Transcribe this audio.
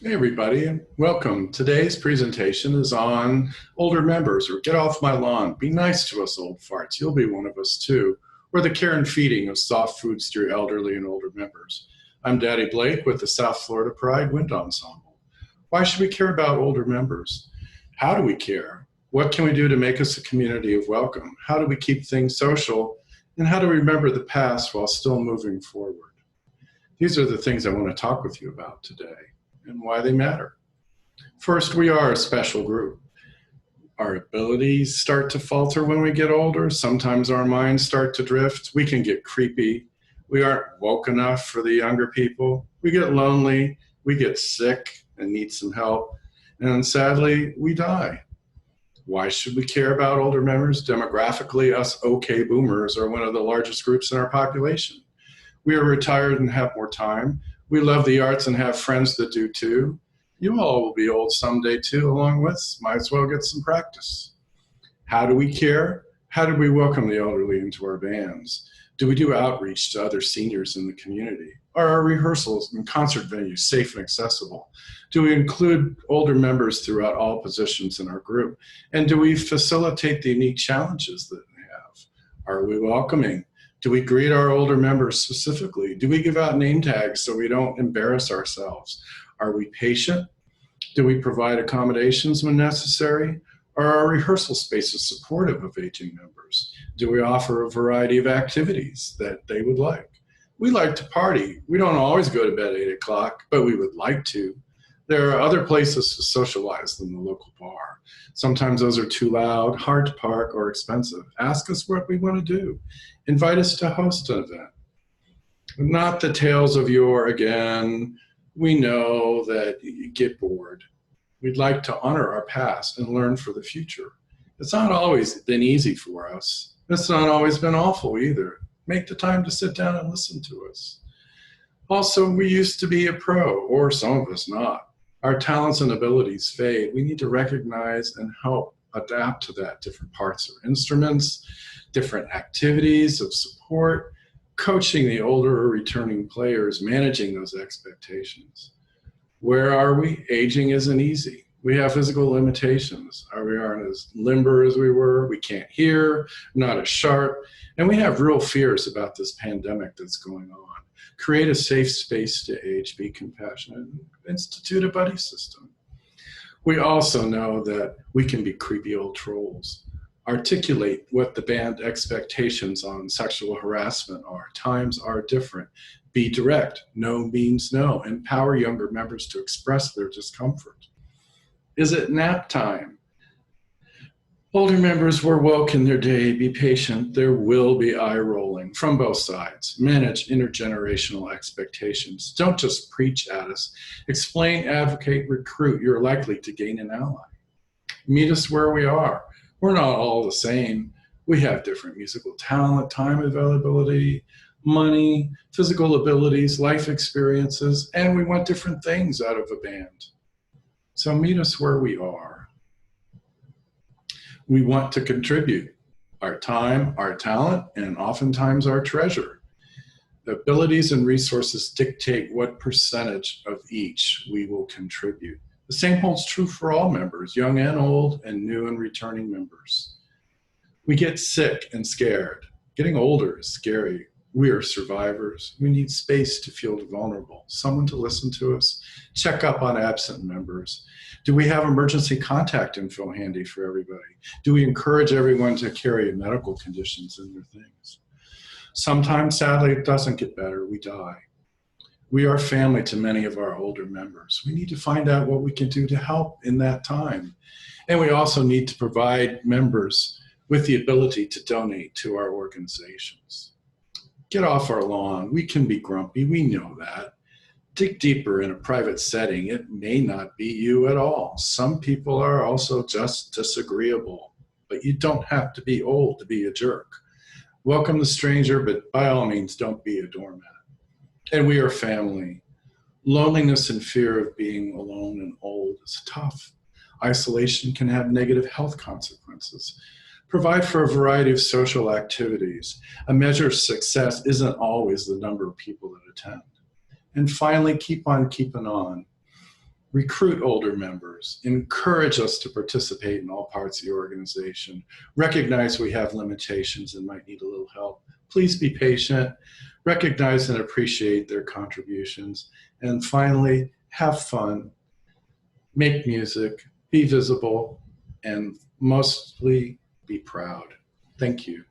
Hey everybody, and welcome. Today's presentation is on older members, or get off my lawn. Be nice to us old farts. You'll be one of us too. Or the care and feeding of soft foods to your elderly and older members. I'm Daddy Blake with the South Florida Pride Wind Ensemble. Why should we care about older members? How do we care? What can we do to make us a community of welcome? How do we keep things social? And how do we remember the past while still moving forward? These are the things I want to talk with you about today and why they matter. First, we are a special group. Our abilities start to falter when we get older. Sometimes our minds start to drift. We can get creepy. We aren't woke enough for the younger people. We get lonely. We get sick and need some help. And sadly, we die. Why should we care about older members? Demographically, us okay boomers are one of the largest groups in our population. We are retired and have more time. We love the arts and have friends that do too. You all will be old someday too, along with us. Might as well get some practice. How do we care? How do we welcome the elderly into our bands? Do we do outreach to other seniors in the community? Are our rehearsals and concert venues safe and accessible? Do we include older members throughout all positions in our group? And do we facilitate the unique challenges that they have? Are we welcoming? Do we greet our older members specifically? Do we give out name tags so we don't embarrass ourselves? Are we patient? Do we provide accommodations when necessary? Are our rehearsal spaces supportive of aging members? Do we offer a variety of activities that they would like? We like to party. We don't always go to bed at 8 o'clock, but we would like to. There are other places to socialize than the local bar. Sometimes those are too loud, hard to park, or expensive. Ask us what we want to do. Invite us to host an event. Not the tales of yore again. We know that you get bored. We'd like to honor our past and learn for the future. It's not always been easy for us. It's not always been awful either. Make the time to sit down and listen to us. Also, we used to be a pro, or some of us not. Our talents and abilities fade. We need to recognize and help adapt to that. Different parts of instruments, different activities of support, coaching the older or returning players, managing those expectations. Where are we? Aging isn't easy. We have physical limitations. We aren't as limber as we were. We can't hear, not as sharp. And we have real fears about this pandemic that's going on. Create a safe space to age, be compassionate, institute a buddy system. We also know that we can be creepy old trolls. Articulate what the band expectations on sexual harassment are. Times are different. Be direct. No means no. Empower younger members to express their discomfort. Is it nap time? Older members were woke in their day. Be patient. There will be eye rolling from both sides. Manage intergenerational expectations. Don't just preach at us. Explain, advocate, recruit. You're likely to gain an ally. Meet us where we are. We're not all the same. We have different musical talent, time availability, money, physical abilities, life experiences, and we want different things out of a band. So meet us where we are. We want to contribute our time, our talent, and oftentimes our treasure. The abilities and resources dictate what percentage of each we will contribute. The same holds true for all members, young and old, and new and returning members. We get sick and scared. Getting older is scary. We are survivors. We need space to feel vulnerable, someone to listen to us, check up on absent members. Do we have emergency contact info handy for everybody? Do we encourage everyone to carry medical conditions in their things? Sometimes, sadly, it doesn't get better. We die. We are family to many of our older members. We need to find out what we can do to help in that time. And we also need to provide members with the ability to donate to our organizations. Get off our lawn. We can be grumpy. We know that. Dig deeper in a private setting. It may not be you at all. Some people are also just disagreeable, but you don't have to be old to be a jerk. Welcome the stranger, but by all means, don't be a doormat. And we are family. Loneliness and fear of being alone and old is tough. Isolation can have negative health consequences. Provide for a variety of social activities. A measure of success isn't always the number of people that attend. And finally, keep on keeping on. Recruit older members, encourage us to participate in all parts of the organization, recognize we have limitations and might need a little help. Please be patient, recognize and appreciate their contributions, and finally, have fun, make music, be visible, and mostly be proud. Thank you.